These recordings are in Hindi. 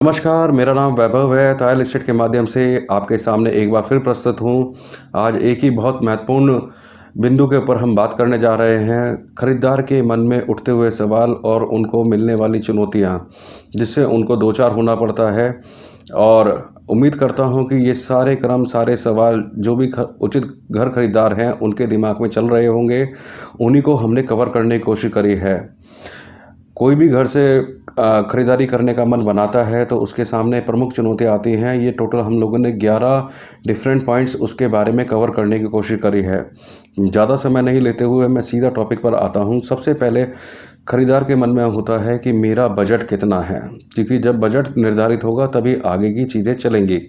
नमस्कार, मेरा नाम वैभव है। तायल एस्टेट के माध्यम से आपके सामने एक बार फिर प्रस्तुत हूँ। आज एक ही बहुत महत्वपूर्ण बिंदु के ऊपर हम बात करने जा रहे हैं। खरीदार के मन में उठते हुए सवाल और उनको मिलने वाली चुनौतियाँ, जिससे उनको दो चार होना पड़ता है। और उम्मीद करता हूँ कि ये सारे क्रम, सारे सवाल जो भी उचित घर खरीदार हैं, उनके दिमाग में चल रहे होंगे। उन्हीं को हमने कवर करने की कोशिश करी है। कोई भी घर से खरीदारी करने का मन बनाता है तो उसके सामने प्रमुख चुनौतियाँ आती हैं। ये टोटल हम लोगों ने 11 डिफरेंट पॉइंट्स उसके बारे में कवर करने की कोशिश करी है। ज़्यादा समय नहीं लेते हुए मैं सीधा टॉपिक पर आता हूँ। सबसे पहले खरीदार के मन में होता है कि मेरा बजट कितना है, क्योंकि जब बजट निर्धारित होगा तभी आगे की चीज़ें चलेंगी।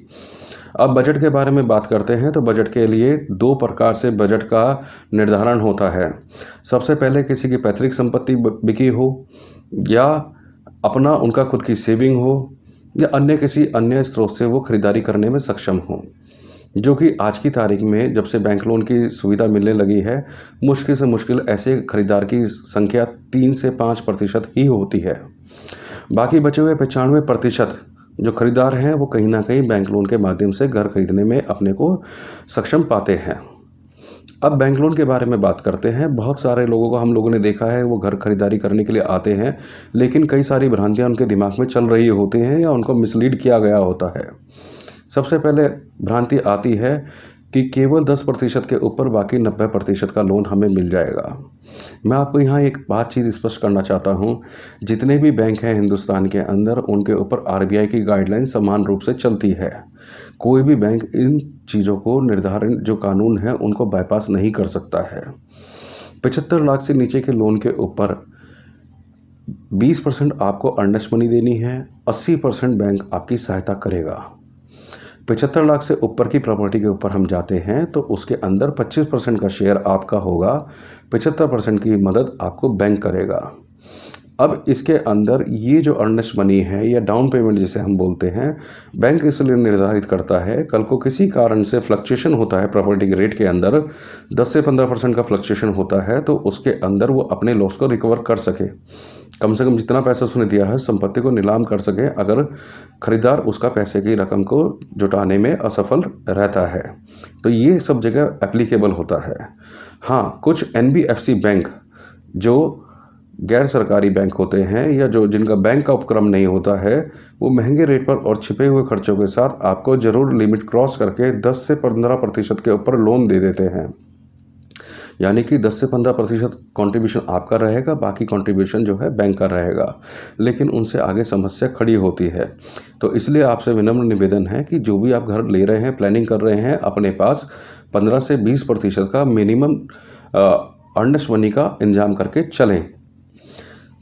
अब बजट के बारे में बात करते हैं तो बजट के लिए दो प्रकार से बजट का निर्धारण होता है। सबसे पहले किसी की पैतृक संपत्ति बिकी हो, या अपना उनका खुद की सेविंग हो, या अन्य किसी अन्य स्रोत से वो खरीदारी करने में सक्षम हो, जो कि आज की तारीख में जब से बैंक लोन की सुविधा मिलने लगी है, मुश्किल से मुश्किल ऐसे खरीदार की संख्या 3 से 5% ही होती है। बाकी बचे हुए 95% जो खरीदार हैं वो कहीं ना कहीं बैंक लोन के माध्यम से घर खरीदने में अपने को सक्षम पाते हैं। अब बैंक लोन के बारे में बात करते हैं। बहुत सारे लोगों को हम लोगों ने देखा है, वो घर खरीदारी करने के लिए आते हैं, लेकिन कई सारी भ्रांतियां उनके दिमाग में चल रही होती हैं या उनको मिसलीड किया गया होता है। सबसे पहले भ्रांति आती है कि केवल 10% के ऊपर बाकी 90% का लोन हमें मिल जाएगा। मैं आपको यहाँ एक बात चीज़ स्पष्ट करना चाहता हूँ। जितने भी बैंक हैं हिंदुस्तान के अंदर, उनके ऊपर आरबीआई की गाइडलाइन समान रूप से चलती है। कोई भी बैंक इन चीज़ों को निर्धारण जो कानून है उनको बाईपास नहीं कर सकता है। 75 लाख से नीचे के लोन के ऊपर 20% आपको अर्नेस्ट मनी देनी है, 80% बैंक आपकी सहायता करेगा। 75 लाख से ऊपर की प्रॉपर्टी के ऊपर हम जाते हैं तो उसके अंदर 25% का शेयर आपका होगा, 75% की मदद आपको बैंक करेगा। अब इसके अंदर ये जो अर्नेस्ट मनी है या डाउन पेमेंट जिसे हम बोलते हैं, बैंक इसलिए निर्धारित करता है, कल को किसी कारण से फ्लक्चुएशन होता है प्रॉपर्टी के रेट के अंदर, 10 से 15% का फ्लक्चुएशन होता है, तो उसके अंदर वो अपने लॉस को रिकवर कर सके। कम से कम जितना पैसा उसने दिया है संपत्ति को नीलाम कर सके, अगर खरीदार उसका पैसे की रकम को जुटाने में असफल रहता है। तो ये सब जगह एप्लीकेबल होता है। हाँ, कुछ एनबीएफसी बैंक जो गैर सरकारी बैंक होते हैं या जो जिनका बैंक का उपक्रम नहीं होता है, वो महंगे रेट पर और छिपे हुए खर्चों के साथ आपको ज़रूर लिमिट क्रॉस करके 10 से 15% के ऊपर लोन दे देते हैं। यानी कि 10 से 15% कॉन्ट्रीब्यूशन आपका रहेगा, बाकी कॉन्ट्रीब्यूशन जो है बैंक का रहेगा, लेकिन उनसे आगे समस्या खड़ी होती है। तो इसलिए आपसे विनम्र निवेदन है कि जो भी आप घर ले रहे हैं, प्लानिंग कर रहे हैं, अपने पास 15 से 20% का मिनिमम अर्नेस्ट मनी का इंतजाम करके चलें।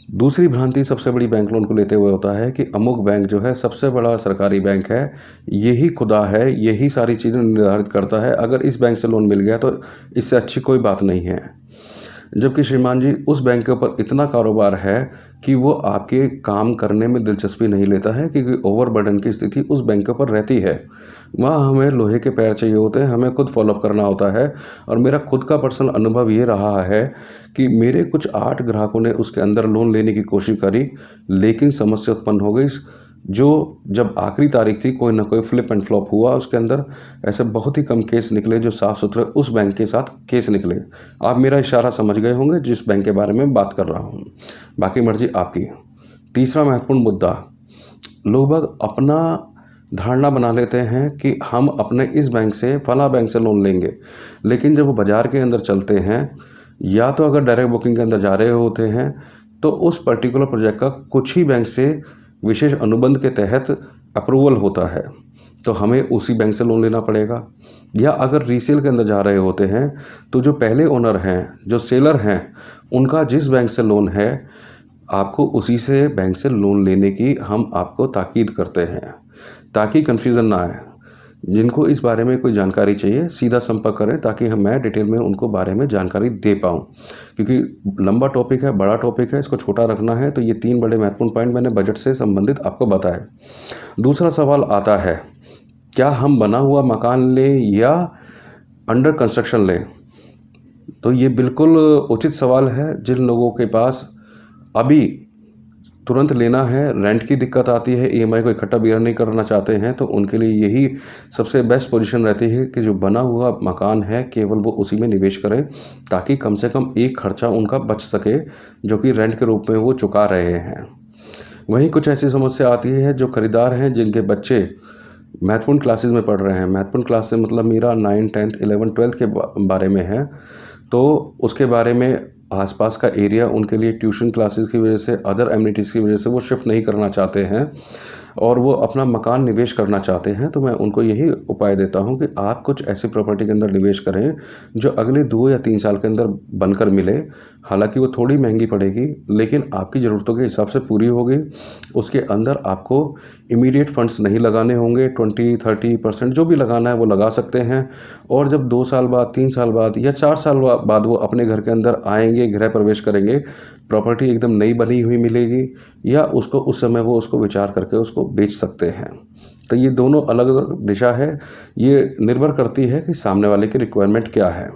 दूसरी भ्रांति सबसे बड़ी बैंक लोन को लेते हुए होता है कि अमुक बैंक जो है सबसे बड़ा सरकारी बैंक है, यही खुदा है, यही सारी चीज़ें निर्धारित करता है, अगर इस बैंक से लोन मिल गया तो इससे अच्छी कोई बात नहीं है। जबकि श्रीमान जी, उस बैंक के ऊपर इतना कारोबार है कि वो आपके काम करने में दिलचस्पी नहीं लेता है, क्योंकि ओवरबर्डन की स्थिति उस बैंक के ऊपर रहती है। वहाँ हमें लोहे के पैर चाहिए होते हैं, हमें खुद फॉलोअप करना होता है। और मेरा खुद का पर्सनल अनुभव ये रहा है कि मेरे कुछ 8 ग्राहकों ने उसके अंदर लोन लेने की कोशिश करी, लेकिन समस्या उत्पन्न हो गई। जो जब आखिरी तारीख थी, कोई ना कोई फ्लिप एंड फ्लॉप हुआ उसके अंदर। ऐसे बहुत ही कम केस निकले जो साफ़ सुथरे उस बैंक के साथ केस निकले। आप मेरा इशारा समझ गए होंगे जिस बैंक के बारे में बात कर रहा हूँ। बाकी मर्जी आपकी। तीसरा महत्वपूर्ण मुद्दा, लोग बाग अपना धारणा बना लेते हैं कि हम अपने इस बैंक से, फला बैंक से लोन लेंगे, लेकिन जब वो बाज़ार के अंदर चलते हैं, या तो अगर डायरेक्ट बुकिंग के अंदर जा रहे होते हैं, तो उस पर्टिकुलर प्रोजेक्ट का कुछ ही बैंक से विशेष अनुबंध के तहत अप्रूवल होता है, तो हमें उसी बैंक से लोन लेना पड़ेगा। या अगर रीसेल के अंदर जा रहे होते हैं, तो जो पहले ओनर हैं, जो सेलर हैं, उनका जिस बैंक से लोन है, आपको उसी से बैंक से लोन लेने की हम आपको ताकीद करते हैं, ताकि कन्फ्यूज़न ना आए। जिनको इस बारे में कोई जानकारी चाहिए, सीधा संपर्क करें, ताकि मैं डिटेल में उनको बारे में जानकारी दे पाऊँ। क्योंकि लंबा टॉपिक है, बड़ा टॉपिक है, इसको छोटा रखना है। तो ये 3 बड़े महत्वपूर्ण पॉइंट मैंने बजट से संबंधित आपको बताए। दूसरा सवाल आता है, क्या हम बना हुआ मकान लें या अंडर कंस्ट्रक्शन लें? तो ये बिल्कुल उचित सवाल है। जिन लोगों के पास अभी तुरंत लेना है, रेंट की दिक्कत आती है, ईएमआई को इकट्ठा बेयर नहीं करना चाहते हैं, तो उनके लिए यही सबसे बेस्ट पोजीशन रहती है कि जो बना हुआ मकान है केवल वो उसी में निवेश करें, ताकि कम से कम एक खर्चा उनका बच सके जो कि रेंट के रूप में वो चुका रहे हैं। वहीं कुछ ऐसी समस्या आती है जो खरीदार हैं जिनके बच्चे महत्वपूर्ण क्लासेस में पढ़ रहे हैं। महत्वपूर्ण क्लास से मतलब मेरा 9, 10, 11, 12 के बारे में है, तो उसके बारे में आसपास का एरिया उनके लिए ट्यूशन क्लासेस की वजह से, अदर एमिनिटीज़ की वजह से वो शिफ्ट नहीं करना चाहते हैं और वो अपना मकान निवेश करना चाहते हैं। तो मैं उनको यही उपाय देता हूं कि आप कुछ ऐसी प्रॉपर्टी के अंदर निवेश करें जो अगले 2 या 3 साल के अंदर बनकर मिले। हालांकि वो थोड़ी महंगी पड़ेगी, लेकिन आपकी ज़रूरतों के हिसाब से पूरी होगी। उसके अंदर आपको इमीडिएट फंड्स नहीं लगाने होंगे, 20-30% जो भी लगाना है वो लगा सकते हैं। और जब 2 साल बाद, 3 साल बाद या 4 साल बाद वो अपने घर के अंदर आएंगे, गृह प्रवेश करेंगे, प्रॉपर्टी एकदम नई बनी हुई मिलेगी, या उसको उस समय वो उसको विचार करके उसको बेच सकते हैं। तो ये दोनों अलग अलग दिशा है, ये निर्भर करती है कि सामने वाले की रिक्वायरमेंट क्या है।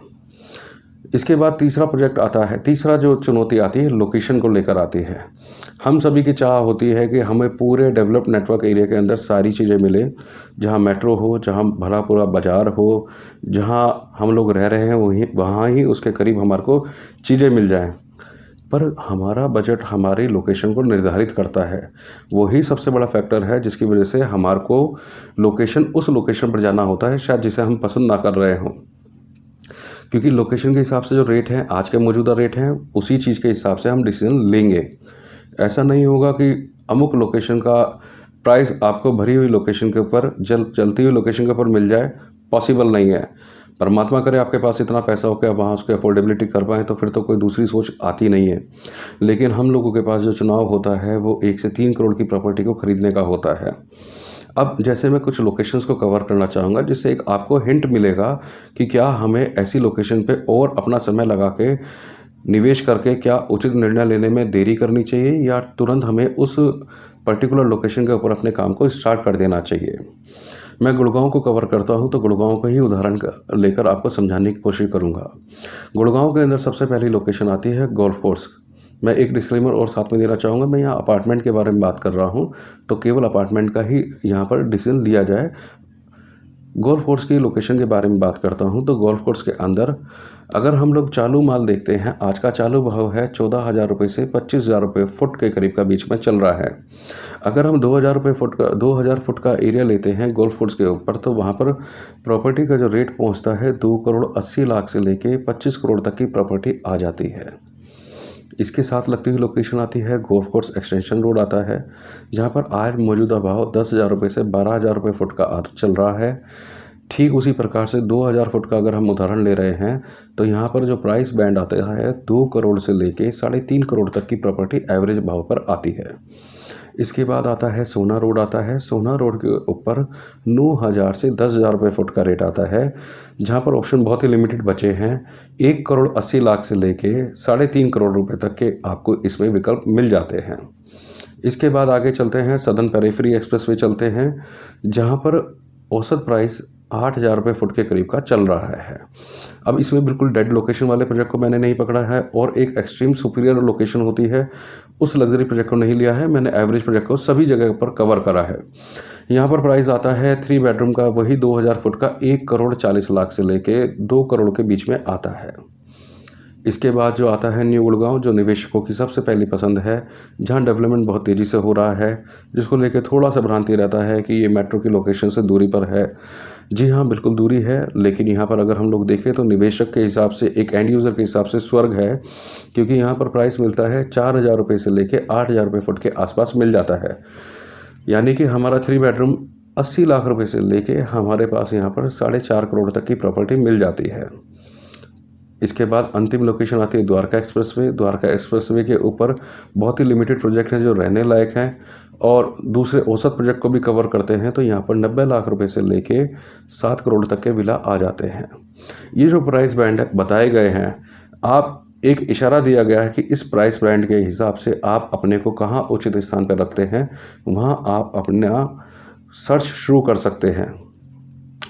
इसके बाद तीसरा प्रोजेक्ट आता है, तीसरा जो चुनौती आती है लोकेशन को लेकर आती है। हम सभी की चाह होती है कि हमें पूरे डेवलप्ड नेटवर्क एरिया के अंदर सारी चीज़ें मिले, जहाँ मेट्रो हो, जहाँ भरा पूरा बाज़ार हो, जहाँ हम लोग रह रहे हैं वहीं वहाँ ही उसके करीब हमारे को चीज़ें मिल जाएं। पर हमारा बजट हमारी लोकेशन को निर्धारित करता है। वही सबसे बड़ा फैक्टर है जिसकी वजह से हमारे को लोकेशन, उस लोकेशन पर जाना होता है शायद जिसे हम पसंद ना कर रहे हों। क्योंकि लोकेशन के हिसाब से जो रेट हैं, आज के मौजूदा रेट हैं, उसी चीज़ के हिसाब से हम डिसीजन लेंगे। ऐसा नहीं होगा कि अमुक लोकेशन का प्राइस आपको भरी हुई लोकेशन के ऊपर, चलती हुई लोकेशन के ऊपर मिल जाए, पॉसिबल नहीं है। परमात्मा करे आपके पास इतना पैसा हो कि आप वहाँ उसकी अफोर्डेबिलिटी कर पाएँ, तो फिर तो कोई दूसरी सोच आती नहीं है। लेकिन हम लोगों के पास जो चुनाव होता है वो 1 से 3 करोड़ की प्रॉपर्टी को खरीदने का होता है। अब जैसे मैं कुछ लोकेशंस को कवर करना चाहूँगा, जिससे एक आपको हिंट मिलेगा कि क्या हमें ऐसी लोकेशन पे और अपना समय लगा के निवेश करके क्या उचित निर्णय लेने में देरी करनी चाहिए, या तुरंत हमें उस पर्टिकुलर लोकेशन के ऊपर अपने काम को स्टार्ट कर देना चाहिए। मैं गुड़गांव को कवर करता हूं, तो गुड़गांव का ही उदाहरण लेकर आपको समझाने की कोशिश करूंगा। गुड़गांव के अंदर सबसे पहली लोकेशन आती है गोल्फ कोर्स। मैं एक डिस्क्लेमर और साथ में देना चाहूँगा, मैं यहाँ अपार्टमेंट के बारे में बात कर रहा हूँ, तो केवल अपार्टमेंट का ही यहाँ पर डिसीजन लिया जाए। गोल्फ कोर्स की लोकेशन के बारे में बात करता हूँ, तो गोल्फ कोर्स के अंदर अगर हम लोग चालू माल देखते हैं, आज का चालू भाव है 14,000 रुपये से 25,000 रुपये फुट के करीब का बीच में चल रहा है। अगर हम 2,000 फुट का एरिया लेते हैं गोल्फ कोर्स के ऊपर, तो वहाँ पर प्रॉपर्टी का जो रेट पहुँचता है 2,80,00,000 से लेके 25 करोड़ तक की प्रॉपर्टी आ जाती है। इसके साथ लगती हुई लोकेशन आती है गोल्फ कोर्स एक्सटेंशन रोड आता है, जहाँ पर आज मौजूदा भाव 10,000 रुपये से 12,000 रुपये फुट का चल रहा है। ठीक उसी प्रकार से 2,000 फुट का अगर हम उदाहरण ले रहे हैं, तो यहाँ पर जो प्राइस बैंड आता है 2 करोड़ से लेके 3.5 करोड़ तक की प्रॉपर्टी एवरेज भाव पर आती है। इसके बाद आता है सोना रोड आता है। सोना रोड के ऊपर 9,000 से 10,000 रुपये फुट का रेट आता है, जहाँ पर ऑप्शन बहुत ही लिमिटेड बचे हैं। 1,80,00,000 से लेके 3.5 करोड़ रुपए तक के आपको इसमें विकल्प मिल जाते हैं। इसके बाद आगे चलते हैं, सदर्न पेरिफेरी एक्सप्रेसवे चलते हैं, जहाँ पर औसत प्राइस 8,000 रुपये फुट के करीब का चल रहा है। अब इसमें बिल्कुल डेड लोकेशन वाले प्रोजेक्ट को मैंने नहीं पकड़ा है, और एक एक्सट्रीम सुपीरियर लोकेशन होती है, उस लग्जरी प्रोजेक्ट को नहीं लिया है। मैंने एवरेज प्रोजेक्ट को सभी जगह पर कवर करा है। यहाँ पर प्राइस आता है 3 बेडरूम का, वही 2,000 फुट का 1,40,00,000 से लेके 2 करोड़ के बीच में आता है। इसके बाद जो आता है न्यू गुड़गांव, जो निवेशकों की सबसे पहली पसंद है, जहां डेवलपमेंट बहुत तेज़ी से हो रहा है, जिसको लेके थोड़ा सा भ्रांति रहता है कि ये मेट्रो की लोकेशन से दूरी पर है। जी हाँ, बिल्कुल दूरी है, लेकिन यहाँ पर अगर हम लोग देखें तो निवेशक के हिसाब से, एक एंड यूज़र के हिसाब से स्वर्ग है, क्योंकि यहाँ पर प्राइस मिलता है 4,000 रुपये से लेके 8,000 रुपये फुट के आसपास मिल जाता है। यानी कि हमारा 3 बेडरूम 80 लाख रुपये से लेके हमारे पास यहाँ पर 4.5 करोड़ तक की प्रॉपर्टी मिल जाती है। इसके बाद अंतिम लोकेशन आती है द्वारका एक्सप्रेसवे। द्वारका एक्सप्रेसवे के ऊपर बहुत ही लिमिटेड प्रोजेक्ट हैं जो रहने लायक हैं, और दूसरे औसत प्रोजेक्ट को भी कवर करते हैं, तो यहाँ पर 90 लाख रुपए से लेके 7 करोड़ तक के विला आ जाते हैं। ये जो प्राइस बैंड बताए गए हैं, आप एक इशारा दिया गया है कि इस प्राइस बैंड के हिसाब से आप अपने को कहाँ उचित स्थान पर रखते हैं, वहाँ आप अपना सर्च शुरू कर सकते हैं।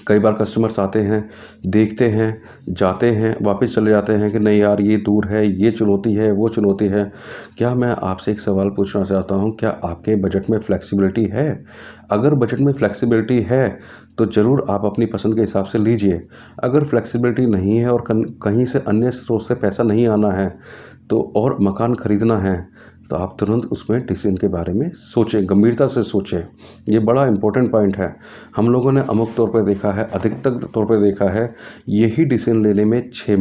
कई बार कस्टमर्स आते हैं, देखते हैं, जाते हैं, वापस चले जाते हैं कि नहीं यार ये दूर है, ये चुनौती है, वो चुनौती है। क्या मैं आपसे एक सवाल पूछना चाहता हूँ, क्या आपके बजट में फ्लेक्सिबिलिटी है? अगर बजट में फ्लेक्सिबिलिटी है, तो ज़रूर आप अपनी पसंद के हिसाब से लीजिए। अगर फ्लेक्सिबिलिटी नहीं है और कहीं से अन्य स्रोत से पैसा नहीं आना है, तो और मकान खरीदना है, तो आप तुरंत उसमें डिसीजन के बारे में सोचें, गंभीरता से सोचें। ये बड़ा इम्पोर्टेंट पॉइंट है। हम लोगों ने अमुक तौर पे देखा है, अधिकतर तौर पे देखा है, यही डिसीजन लेने में 6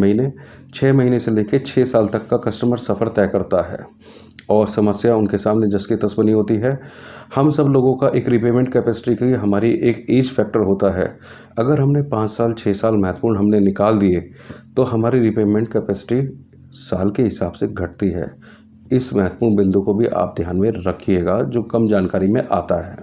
महीने से लेके 6 साल तक का कस्टमर सफ़र तय करता है और समस्या उनके सामने जस की तस बनी होती है। हम सब लोगों का एक रिपेमेंट कैपेसिटी की हमारी एक एज फैक्टर होता है। अगर हमने 5 साल 6 साल महत्वपूर्ण हमने निकाल दिए, तो हमारी रिपेमेंट कैपेसिटी साल के हिसाब से घटती है। इस महत्वपूर्ण बिंदु को भी आप ध्यान में रखिएगा, जो कम जानकारी में आता है।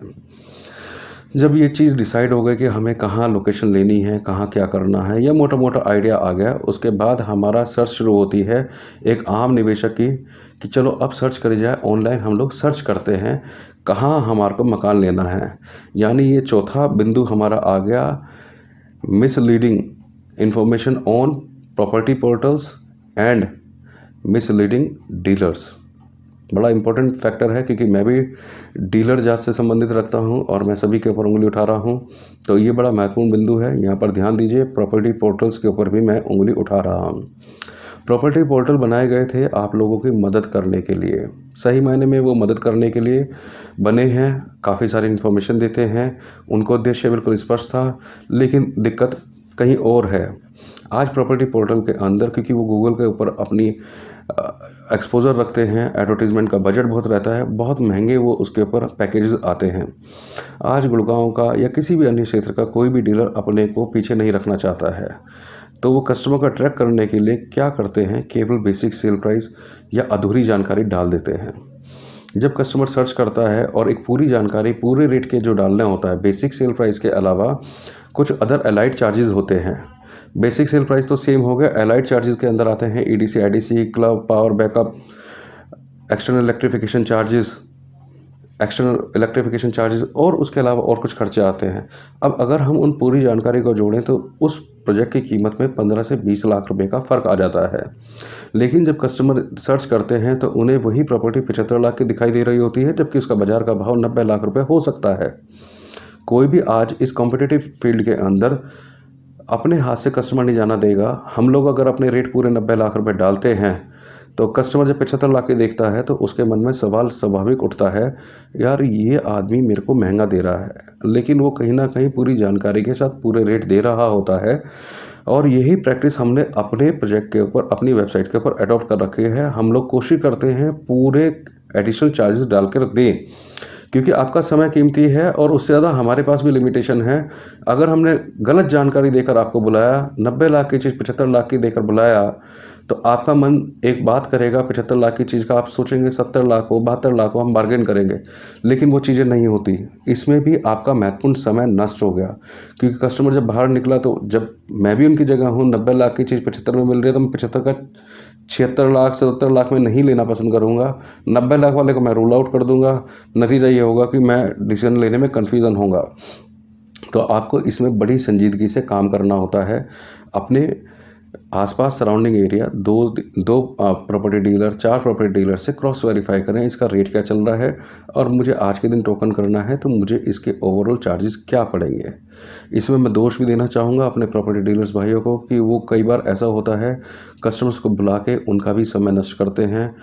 जब ये चीज़ डिसाइड हो गई कि हमें कहाँ लोकेशन लेनी है, कहाँ क्या करना है, या मोटा मोटा आइडिया आ गया, उसके बाद हमारा सर्च शुरू होती है एक आम निवेशक की कि चलो अब सर्च करी जाए। ऑनलाइन हम लोग सर्च करते हैं कहाँ हमारे को मकान लेना है। यानी ये चौथा बिंदु हमारा आ गया, misleading information on property portals and misleading dealers. बड़ा इंपॉर्टेंट फैक्टर है, क्योंकि मैं भी डीलर जात से संबंधित रखता हूं और मैं सभी के ऊपर उंगली उठा रहा हूं, तो ये बड़ा महत्वपूर्ण बिंदु है। यहाँ पर ध्यान दीजिए, प्रॉपर्टी पोर्टल्स के ऊपर भी मैं उंगली उठा रहा हूं। प्रॉपर्टी पोर्टल बनाए गए थे आप लोगों की मदद करने के लिए, सही मायने में वो मदद करने के लिए बने हैं। काफ़ी सारी इन्फॉर्मेशन देते हैं, उनको उद्देश्य बिल्कुल स्पष्ट था, लेकिन दिक्कत कहीं और है। आज प्रॉपर्टी पोर्टल के अंदर, क्योंकि वो गूगल के ऊपर अपनी एक्सपोजर रखते हैं, एडवर्टीज़मेंट का बजट बहुत रहता है, बहुत महंगे वो उसके ऊपर पैकेजेस आते हैं। आज गुड़गांव का या किसी भी अन्य क्षेत्र का कोई भी डीलर अपने को पीछे नहीं रखना चाहता है, तो वो कस्टमर का ट्रैक करने के लिए क्या करते हैं, केवल बेसिक सेल प्राइस या अधूरी जानकारी डाल देते हैं। जब कस्टमर सर्च करता है और एक पूरी जानकारी पूरे रेट के जो डालना होता है, बेसिक सेल प्राइस के अलावा कुछ अदर एलाइड चार्जेस होते हैं। बेसिक सेल प्राइस तो सेम हो गया, एलाइड चार्जेस के अंदर आते हैं EDC, IDC, club, power backup, external electrification charges और उसके अलावा और कुछ खर्चे आते हैं। अब अगर हम उन पूरी जानकारी को जोड़ें तो उस प्रोजेक्ट की कीमत में 15 से 20 लाख रुपए का फ़र्क आ जाता है। लेकिन जब कस्टमर सर्च करते हैं तो उन्हें वही प्रॉपर्टी 75 लाख की दिखाई दे रही होती है, जबकि उसका बाजार का भाव 90 लाख रुपए हो सकता है। कोई भी आज इस कॉम्पिटिटिव फील्ड के अंदर अपने हाथ से कस्टमर नहीं जाना देगा। हम लोग अगर अपने रेट पूरे 90 लाख रुपए डालते हैं, तो कस्टमर जब 75 लाख के देखता है तो उसके मन में सवाल स्वाभाविक उठता है, यार ये आदमी मेरे को महंगा दे रहा है, लेकिन वो कहीं ना कहीं पूरी जानकारी के साथ पूरे रेट दे रहा होता है। और यही प्रैक्टिस हमने अपने प्रोजेक्ट के ऊपर, अपनी वेबसाइट के ऊपर अडॉप्ट कर रखी है। हम लोग कोशिश करते हैं पूरे एडिशनल चार्जेस डालकर दें, क्योंकि आपका समय कीमती है और उससे ज़्यादा हमारे पास भी लिमिटेशन है। अगर हमने गलत जानकारी देकर आपको बुलाया, 90 लाख की चीज़ 75 लाख की देकर बुलाया, तो आपका मन एक बात करेगा, 75 लाख की चीज़ का आप सोचेंगे 70 लाख हो, 72 लाख हो, हम बार्गेन करेंगे, लेकिन वो चीज़ें नहीं होती। इसमें भी आपका महत्वपूर्ण समय नष्ट हो गया, क्योंकि कस्टमर जब बाहर निकला, तो जब मैं भी उनकी जगह हूँ, 90 लाख की चीज़ 75 में मिल रही है, तो मैं 75 का 76 लाख 77 लाख में नहीं लेना पसंद करूँगा। 90 लाख वाले को मैं रूल आउट कर दूँगा। नतीजा ये होगा कि मैं डिसीजन लेने में कन्फ्यूज़न होगा। तो आपको इसमें बड़ी संजीदगी से काम करना होता है। अपने आसपास सराउंडिंग एरिया दो प्रॉपर्टी डीलर, 4 प्रॉपर्टी डीलर से क्रॉस वेरीफाई करें, इसका रेट क्या चल रहा है, और मुझे आज के दिन टोकन करना है तो मुझे इसके ओवरऑल चार्जेस क्या पड़ेंगे। इसमें मैं दोष भी देना चाहूँगा अपने प्रॉपर्टी डीलर्स भाइयों को कि वो कई बार ऐसा होता है, कस्टमर्स को बुला के उनका भी समय नष्ट करते हैं,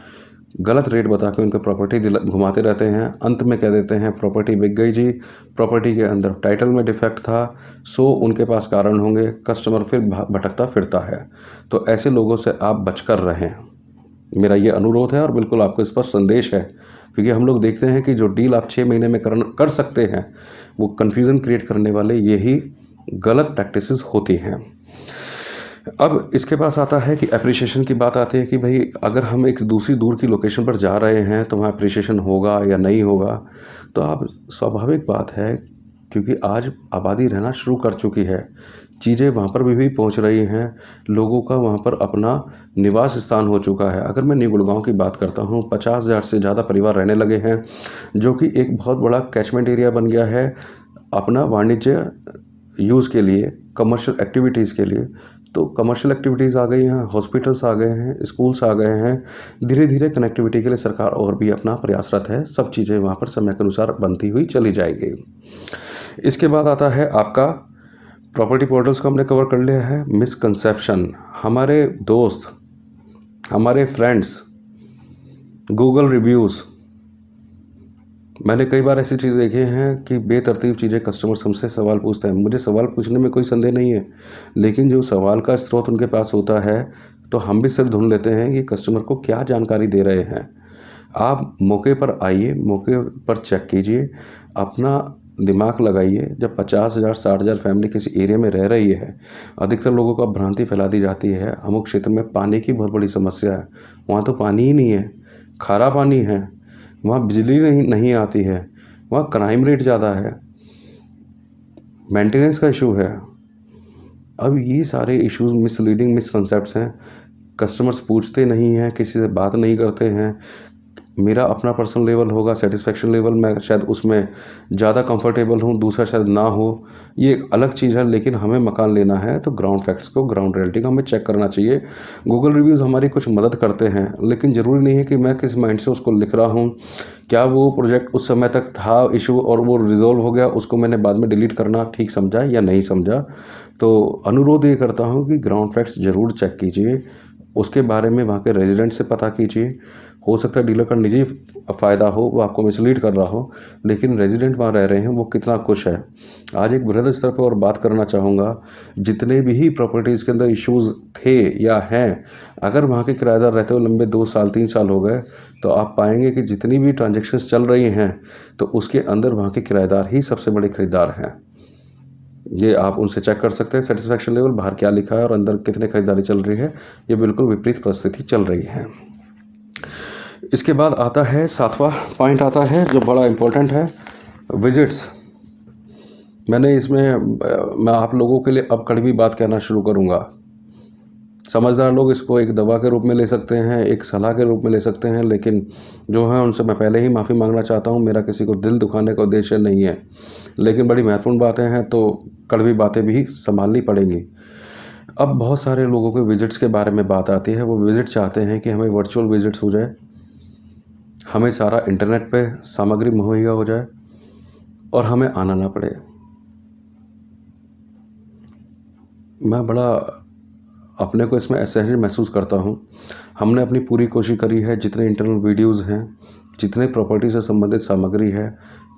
गलत रेट बता के उनके प्रॉपर्टी घुमाते रहते हैं। अंत में कह देते हैं प्रॉपर्टी बिक गई जी, प्रॉपर्टी के अंदर टाइटल में डिफेक्ट था, सो उनके पास कारण होंगे, कस्टमर फिर भटकता फिरता है। तो ऐसे लोगों से आप बचकर रहें, मेरा ये अनुरोध है और बिल्कुल आपको स्पष्ट संदेश है। क्योंकि हम लोग देखते हैं कि जो डील आप 6 महीने में कर सकते हैं, वो कन्फ्यूज़न क्रिएट करने वाले यही गलत प्रैक्टिसेस होती हैं। अब इसके पास आता है कि एप्रिसिएशन की बात आती है कि भाई अगर हम एक दूसरी दूर की लोकेशन पर जा रहे हैं तो वहाँ एप्रिसिएशन होगा या नहीं होगा। तो आप स्वाभाविक बात है, क्योंकि आज आबादी रहना शुरू कर चुकी है, चीज़ें वहाँ पर भी पहुँच रही हैं, लोगों का वहाँ पर अपना निवास स्थान हो चुका है। अगर मैं न्यू गुड़गांव की बात करता हूँ, 50,000 से ज़्यादा परिवार रहने लगे हैं, जो कि एक बहुत बड़ा कैचमेंट एरिया बन गया है। अपना वाणिज्य यूज़ के लिए, कमर्शियल एक्टिविटीज़ के लिए। तो कमर्शियल एक्टिविटीज़ आ गई हैं, हॉस्पिटल्स आ गए हैं, स्कूल्स आ गए हैं। धीरे धीरे कनेक्टिविटी के लिए सरकार और भी अपना प्रयासरत है। सब चीज़ें वहाँ पर समय के अनुसार बनती हुई चली जाएगी। इसके बाद आता है आपका प्रॉपर्टी पोर्टल्स को हमने कवर कर लिया है। मिसकंसेप्शन, हमारे दोस्त, हमारे फ्रेंड्स, गूगल रिव्यूज़, मैंने कई बार ऐसी चीज़ देखी हैं कि बेतरतीब चीज़ें कस्टमर्स हमसे सवाल पूछते हैं। मुझे सवाल पूछने में कोई संदेह नहीं है, लेकिन जो सवाल का स्रोत उनके पास होता है, तो हम भी सिर्फ ढूंढ लेते हैं कि कस्टमर को क्या जानकारी दे रहे हैं। आप मौके पर आइए, मौके पर चेक कीजिए, अपना दिमाग लगाइए। जब 50,000 60,000 फैमिली किसी एरिया में रह रही है, अधिकतर लोगों को भ्रांति फैला दी जाती है। अमुक क्षेत्र में पानी की बहुत बड़ी समस्या है, वहाँ तो पानी ही नहीं है, खारा पानी है, वहाँ बिजली नहीं आती है, वहाँ क्राइम रेट ज़्यादा है, मेंटेनेंस का इशू है। अब ये सारे इश्यूज़ मिसलीडिंग मिसकंसेप्ट्स हैं। कस्टमर्स पूछते नहीं हैं, किसी से बात नहीं करते हैं। मेरा अपना पर्सनल लेवल होगा, सेटिस्फेक्शन लेवल, मैं शायद उसमें ज़्यादा कंफर्टेबल हूँ, दूसरा शायद ना हो, ये एक अलग चीज़ है। लेकिन हमें मकान लेना है तो ग्राउंड फैक्ट्स को, ग्राउंड रियलिटी को हमें चेक करना चाहिए। गूगल रिव्यूज़ हमारी कुछ मदद करते हैं, लेकिन ज़रूरी नहीं है कि मैं किस माइंड से उसको लिख रहा हूँ। क्या वो प्रोजेक्ट उस समय तक था इशू और वो रिजॉल्व हो गया, उसको मैंने बाद में डिलीट करना ठीक समझा या नहीं समझा। तो अनुरोध ये करता हूँ कि ग्राउंड फैक्ट्स ज़रूर चेक कीजिए, उसके बारे में वहाँ के रेजिडेंट से पता कीजिए। हो सकता है डीलर का निजी फ़ायदा हो, वो आपको मिसलीड कर रहा हो, लेकिन रेजिडेंट वहाँ रह रहे हैं, वो कितना खुश है। आज एक बृहद स्तर पर और बात करना चाहूँगा, जितने भी प्रॉपर्टीज़ के अंदर इश्यूज़ थे या हैं, अगर वहाँ के किराएदार रहते हुए लंबे 2 साल 3 साल हो गए, तो आप पाएंगे कि जितनी भी ट्रांजेक्शन्स चल रही हैं, तो उसके अंदर वहाँ के किराएदार ही सबसे बड़े खरीदार हैं। ये आप उनसे चेक कर सकते हैं सेटिस्फेक्शन लेवल, बाहर क्या लिखा है और अंदर कितने खरीदारी चल रही है। ये बिल्कुल विपरीत परिस्थिति चल रही है। इसके बाद आता है 7वां पॉइंट आता है जो बड़ा इम्पोर्टेंट है, विजिट्स। मैं आप लोगों के लिए अब कड़वी बात कहना शुरू करूँगा। समझदार लोग इसको एक दवा के रूप में ले सकते हैं, एक सलाह के रूप में ले सकते हैं, लेकिन जो है उनसे मैं पहले ही माफ़ी मांगना चाहता हूँ। मेरा किसी को दिल दुखाने का उद्देश्य नहीं है, लेकिन बड़ी महत्वपूर्ण बातें हैं तो कड़वी बातें भी संभालनी पड़ेंगी। अब बहुत सारे लोगों के विजिट्स के बारे में बात आती है। वो विजिट चाहते हैं कि हमें वर्चुअल विजिट्स हो जाए, हमें सारा इंटरनेट पे सामग्री मुहैया हो जाए और हमें आना ना पड़े। मैं बड़ा अपने को इसमें असहज महसूस करता हूँ। हमने अपनी पूरी कोशिश करी है, जितने इंटरनल वीडियोज़ हैं, जितने प्रॉपर्टी से संबंधित सामग्री है,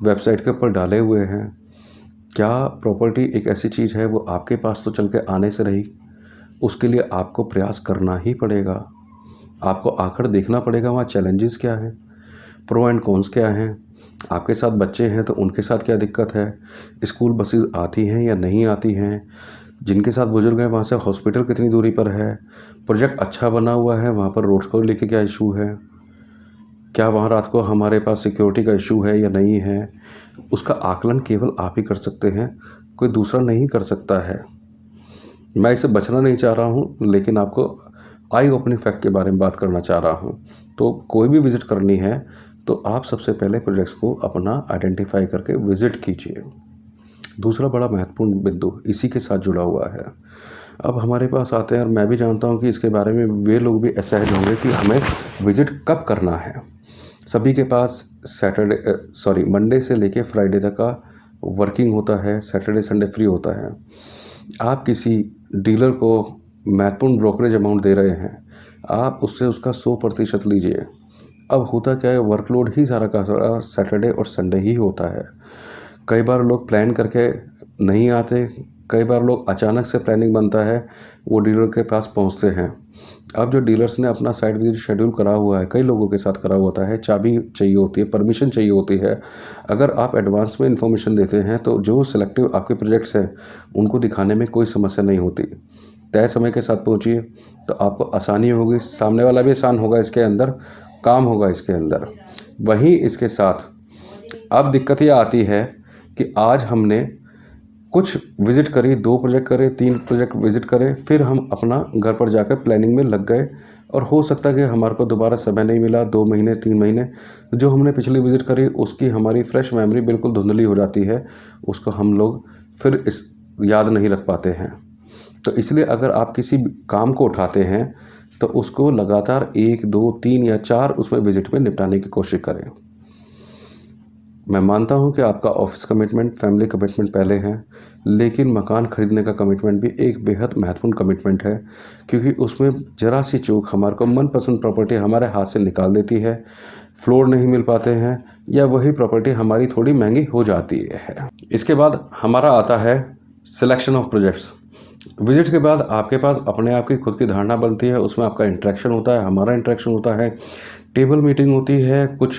वेबसाइट के ऊपर डाले हुए हैं। क्या प्रॉपर्टी एक ऐसी चीज़ है वो आपके पास तो चल के आने से रही? उसके लिए आपको प्रयास करना ही पड़ेगा। आपको आकर देखना पड़ेगा वहाँ चैलेंजेस क्या हैं, प्रो एंड कॉन्स क्या हैं। आपके साथ बच्चे हैं तो उनके साथ क्या दिक्कत है, स्कूल बसेस आती हैं या नहीं आती हैं, जिनके साथ बुजुर्ग हैं वहाँ से हॉस्पिटल कितनी दूरी पर है, प्रोजेक्ट अच्छा बना हुआ है, वहाँ पर रोड्स को लेके क्या इशू है, क्या वहाँ रात को हमारे पास सिक्योरिटी का इशू है या नहीं है। उसका आकलन केवल आप ही कर सकते हैं, कोई दूसरा नहीं कर सकता है। मैं इससे बचना नहीं चाह रहा हूँ, लेकिन आपको आई ओपनिंग फैक्ट के बारे में बात करना चाह रहा हूँ। तो कोई भी विज़िट करनी है तो आप सबसे पहले प्रोजेक्ट्स को अपना आइडेंटिफाई करके विज़िट कीजिए। दूसरा बड़ा महत्वपूर्ण बिंदु इसी के साथ जुड़ा हुआ है। अब हमारे पास आते हैं, और मैं भी जानता हूँ कि इसके बारे में वे लोग भी असहज होंगे कि हमें विज़िट कब करना है। सभी के पास मंडे से लेके फ्राइडे तक का वर्किंग होता है, सैटरडे संडे फ्री होता है। आप किसी डीलर को महत्वपूर्ण ब्रोकरेज अमाउंट दे रहे हैं, आप उससे उसका 100% लीजिए। अब होता क्या है, वर्कलोड ही सारा का सारा सैटरडे और संडे ही होता है। कई बार लोग प्लान करके नहीं आते, कई बार लोग अचानक से प्लानिंग बनता है, वो डीलर के पास पहुंचते हैं। अब जो डीलर्स ने अपना साइट विजिट शेड्यूल करा हुआ है, कई लोगों के साथ करा होता है, चाबी चाहिए होती है, परमिशन चाहिए होती है। अगर आप एडवांस में इन्फॉर्मेशन देते हैं तो जो सिलेक्टिव आपके प्रोजेक्ट्स हैं उनको दिखाने में कोई समस्या नहीं होती। तय समय के साथ पहुँचिए तो आपको आसानी होगी, सामने वाला भी आसान होगा, इसके अंदर काम होगा इसके अंदर। वहीं इसके साथ अब दिक्कत यह आती है कि आज हमने कुछ विज़िट करी, 2 प्रोजेक्ट करे, 3 प्रोजेक्ट विज़िट करे, फिर हम अपना घर पर जाकर प्लानिंग में लग गए और हो सकता है कि हमारे को दोबारा समय नहीं मिला, 2 महीने 3 महीने जो हमने पिछली विज़िट करी उसकी हमारी फ्रेश मेमोरी बिल्कुल धुंधली हो जाती है। उसको हम लोग फिर इस याद नहीं रख पाते हैं। तो इसलिए अगर आप किसी काम को उठाते हैं तो उसको लगातार 1, 2, 3 या 4 उसमें विजिट में निपटाने की कोशिश करें। मैं मानता हूं कि आपका ऑफिस कमिटमेंट, फैमिली कमिटमेंट पहले है, लेकिन मकान खरीदने का कमिटमेंट भी एक बेहद महत्वपूर्ण कमिटमेंट है, क्योंकि उसमें ज़रा सी चूक हमारे को मनपसंद प्रॉपर्टी हमारे हाथ से निकाल देती है, फ्लोर नहीं मिल पाते हैं या वही प्रॉपर्टी हमारी थोड़ी महंगी हो जाती है। इसके बाद हमारा आता है सिलेक्शन ऑफ प्रोजेक्ट्स। विजिट के बाद आपके पास अपने आप की खुद की धारणा बनती है, उसमें आपका इंटरेक्शन होता है, हमारा इंटरेक्शन होता है, टेबल मीटिंग होती है, कुछ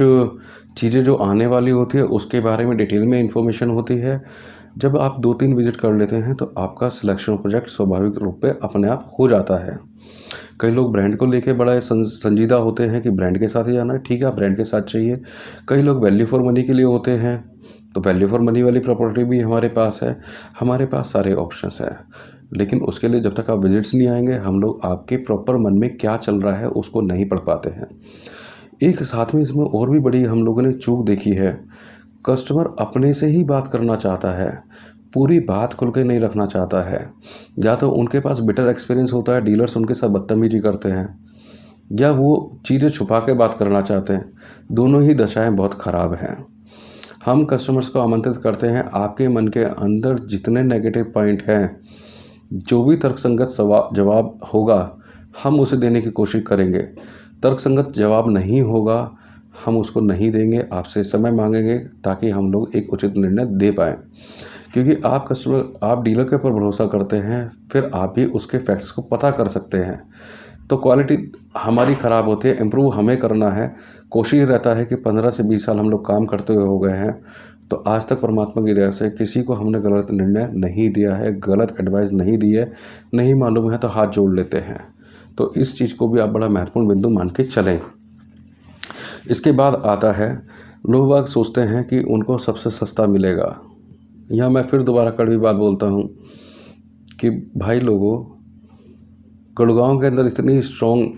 चीज़ें जो आने वाली होती है उसके बारे में डिटेल में इंफॉर्मेशन होती है। जब आप 2-3 विजिट कर लेते हैं तो आपका सिलेक्शन प्रोजेक्ट स्वाभाविक रूप पे अपने आप हो जाता है। कई लोग ब्रांड को लेके बड़ा संजीदा होते हैं कि ब्रांड के साथ ही जाना है, ठीक है, आप ब्रांड के साथ चाहिए। कई लोग वैल्यू फॉर मनी के लिए होते हैं, तो वैल्यू फॉर मनी वाली प्रॉपर्टी भी हमारे पास है। हमारे पास सारे ऑप्शंस हैं, लेकिन उसके लिए जब तक आप विजिट्स नहीं आएंगे हम लोग आपके प्रॉपर मन में क्या चल रहा है उसको नहीं पढ़ पाते हैं। एक साथ में इसमें और भी बड़ी हम लोगों ने चूक देखी है, कस्टमर अपने से ही बात करना चाहता है, पूरी बात खुल के नहीं रखना चाहता है। या तो उनके पास बिटर एक्सपीरियंस होता है, डीलर्स उनके साथ बदतमीजी करते हैं, या वो चीज़ें छुपा के बात करना चाहते हैं। दोनों ही दशाएं बहुत ख़राब हैं। हम कस्टमर्स को आमंत्रित करते हैं, आपके मन के अंदर जितने नेगेटिव पॉइंट हैं, जो भी तर्कसंगत जवाब होगा हम उसे देने की कोशिश करेंगे। तर्कसंगत जवाब नहीं होगा हम उसको नहीं देंगे, आपसे समय मांगेंगे ताकि हम लोग एक उचित निर्णय दे पाएँ। क्योंकि आप डीलर के ऊपर भरोसा करते हैं, फिर आप भी उसके फैक्ट्स को पता कर सकते हैं। तो क्वालिटी हमारी ख़राब होती है, इम्प्रूव हमें करना है। कोशिश रहता है कि 15 से 20 साल हम लोग काम करते हुए हो गए हैं, तो आज तक परमात्मा की दया से किसी को हमने गलत निर्णय नहीं दिया है, गलत एडवाइस नहीं दी है। नहीं मालूम है तो हाथ जोड़ लेते हैं। तो इस चीज़ को भी आप बड़ा महत्वपूर्ण बिंदु मान के चलें। इसके बाद आता है, लोग बाग सोचते हैं कि उनको सबसे सस्ता मिलेगा। यहाँ मैं फिर दोबारा कड़वी बात बोलता हूँ कि भाई लोगों, गुड़गांव के अंदर इतनी स्ट्रॉन्ग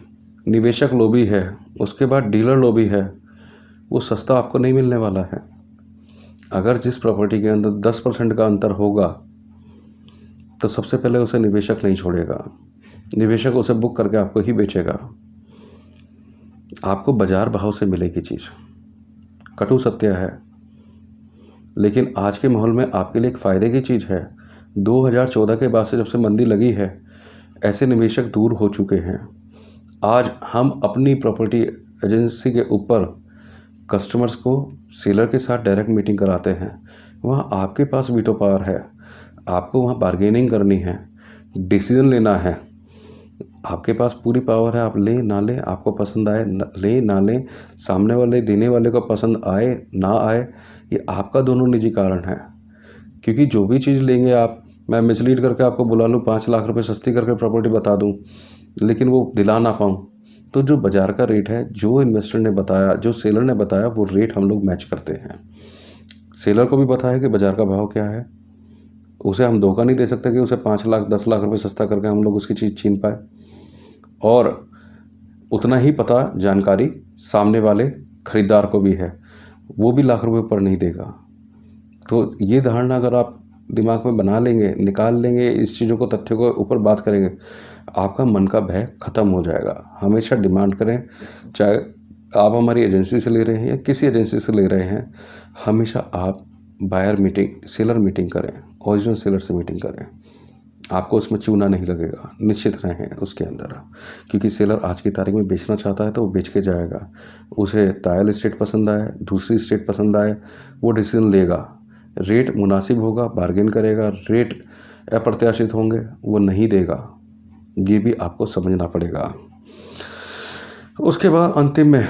निवेशक लॉबी है, उसके बाद डीलर लॉबी है, वो सस्ता आपको नहीं मिलने वाला है। अगर जिस प्रॉपर्टी के अंदर 10% का अंतर होगा तो सबसे पहले उसे निवेशक नहीं छोड़ेगा, निवेशक उसे बुक करके आपको ही बेचेगा। आपको बाजार भाव से मिलेगी चीज़, कटु सत्य है, लेकिन आज के माहौल में आपके लिए एक फ़ायदे की चीज़ है। 2014 के बाद से जब से मंदी लगी है, ऐसे निवेशक दूर हो चुके हैं। आज हम अपनी प्रॉपर्टी एजेंसी के ऊपर कस्टमर्स को सेलर के साथ डायरेक्ट मीटिंग कराते हैं। वहाँ आपके पास वीटो पावर है, आपको वहाँ बार्गेनिंग करनी है, डिसीजन लेना है, आपके पास पूरी पावर है। आप लें ना लें, आपको पसंद आए लें ना लें, सामने वाले देने वाले को पसंद आए ना आए, ये आपका दोनों निजी कारण है। क्योंकि जो भी चीज़ लेंगे आप, मैं मिसलीड करके आपको बुला लूँ, 5 लाख रुपए सस्ती करके प्रॉपर्टी बता दूँ, लेकिन वो दिला ना पाऊँ, तो जो बाज़ार का रेट है, जो इन्वेस्टर ने बताया, जो सेलर ने बताया, वो रेट हम लोग मैच करते हैं। सेलर को भी पता है कि बाज़ार का भाव क्या है, उसे हम धोखा नहीं दे सकते कि उसे 5 लाख 10 लाख रुपए सस्ता करके हम लोग उसकी चीज़ छीन पाए। और उतना ही पता जानकारी सामने वाले ख़रीदार को भी है, वो भी लाख रुपए ऊपर नहीं देगा। तो ये धारणा अगर आप दिमाग में बना लेंगे, निकाल लेंगे, इस चीज़ों को, तथ्यों को ऊपर बात करेंगे, आपका मन का भय ख़त्म हो जाएगा। हमेशा डिमांड करें, चाहे आप हमारी एजेंसी से ले रहे हैं या किसी एजेंसी से ले रहे हैं, हमेशा आप सेलर मीटिंग करें, ओरिजिनल सेलर से मीटिंग करें। आपको उसमें चूना नहीं लगेगा, निश्चित रहें उसके अंदर। क्योंकि सेलर आज की तारीख में बेचना चाहता है तो वो बेच के जाएगा। उसे तायल स्टेट पसंद आए, दूसरी स्टेट पसंद आए, वो डिसीजन लेगा। रेट मुनासिब होगा, बार्गेन करेगा, रेट अप्रत्याशित होंगे वो नहीं देगा। ये भी आपको समझना पड़ेगा। उसके बाद अंतिम में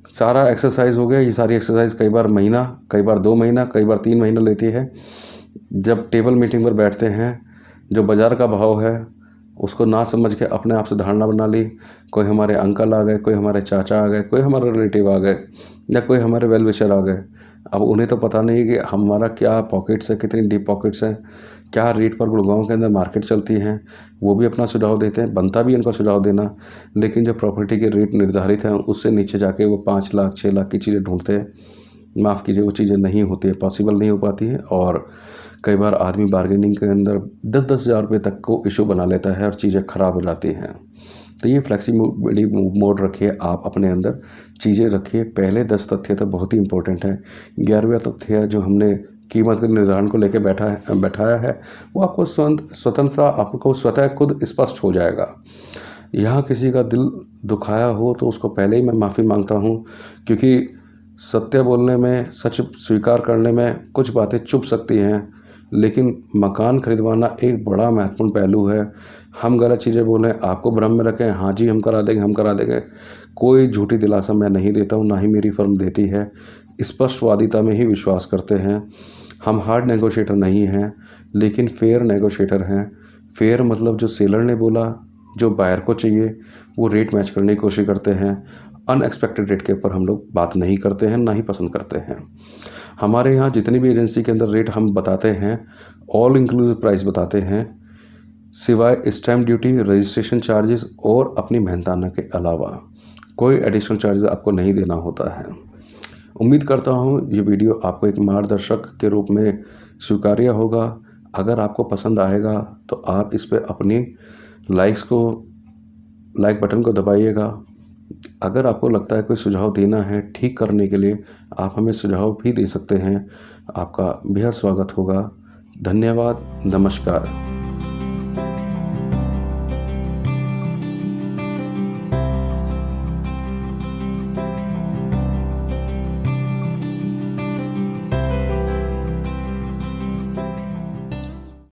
सारा एक्सरसाइज हो गया। ये सारी एक्सरसाइज कई बार महीना, कई बार 2 महीना, कई बार 3 महीना लेती है। जब टेबल मीटिंग पर बैठते हैं, जो बाज़ार का भाव है उसको ना समझ के अपने आप से धारणा बना ली, कोई हमारे अंकल आ गए, कोई हमारे चाचा आ गए, कोई हमारे रिलेटिव आ गए, या कोई हमारे वेल विशर आ गए। अब उन्हें तो पता नहीं कि हमारा क्या पॉकेट्स है, कितनी डीप पॉकेट्स हैं, क्या रेट पर गुड़गांव के अंदर मार्केट चलती हैं। वो भी अपना सुझाव देते हैं, बनता भी इनका सुझाव देना, लेकिन जो प्रॉपर्टी के रेट निर्धारित हैं उससे नीचे जाके वो 5 लाख 6 लाख की चीज़ें ढूंढते हैं। माफ़ कीजिए, वो चीज़ें नहीं होती है, पॉसिबल नहीं हो पाती हैं। और कई बार आदमी बार्गेनिंग के अंदर 10-10 हज़ार रुपये तक को इशू बना लेता है और चीज़ें ख़राब हो जाती हैं। तो ये फ्लेक्सिबिलिटी मोड रखिए आप अपने अंदर, चीज़ें रखिए। पहले 10 तथ्य तो बहुत ही इंपॉर्टेंट है। 11वां तथ्य है जो हमने कीमत के निर्धारण को लेके बैठाया है, वो आपको स्वतंत्रता आपको स्वतः खुद स्पष्ट हो जाएगा। यहाँ किसी का दिल दुखाया हो तो उसको पहले ही मैं माफ़ी मांगता हूँ, क्योंकि सत्य बोलने में, सच स्वीकार करने में कुछ बातें चुभ सकती हैं, लेकिन मकान खरीदवाना एक बड़ा महत्वपूर्ण पहलू है। हम गलत चीज़ें बोलें, आपको भ्रम में रखें, हाँ जी हम करा देंगे, हम करा देंगे, कोई झूठी दिलासा मैं नहीं देता हूँ, ना ही मेरी फर्म देती है। स्पष्टवादिता में ही विश्वास करते हैं। हम हार्ड नेगोशिएटर नहीं हैं, लेकिन फेयर नेगोशिएटर हैं। फेयर मतलब जो सेलर ने बोला, जो बायर को चाहिए, वो रेट मैच करने की कोशिश करते हैं। अनएक्सपेक्टेड रेट के ऊपर हम लोग बात नहीं करते हैं, ना ही पसंद करते हैं। हमारे यहाँ जितनी भी एजेंसी के अंदर रेट हम बताते हैं, ऑल इंक्लूसिव प्राइस बताते हैं, सिवाय स्टैम्प ड्यूटी, रजिस्ट्रेशन चार्जेस और अपनी मेहनताना के अलावा कोई एडिशनल चार्जेस आपको नहीं देना होता है। उम्मीद करता हूँ ये वीडियो आपको एक मार्गदर्शक के रूप में स्वीकार्य होगा। अगर आपको पसंद आएगा तो आप इस पे अपनी लाइक बटन को दबाइएगा। अगर आपको लगता है कोई सुझाव देना है ठीक करने के लिए, आप हमें सुझाव भी दे सकते हैं। आपका बेहद स्वागत होगा। धन्यवाद। नमस्कार।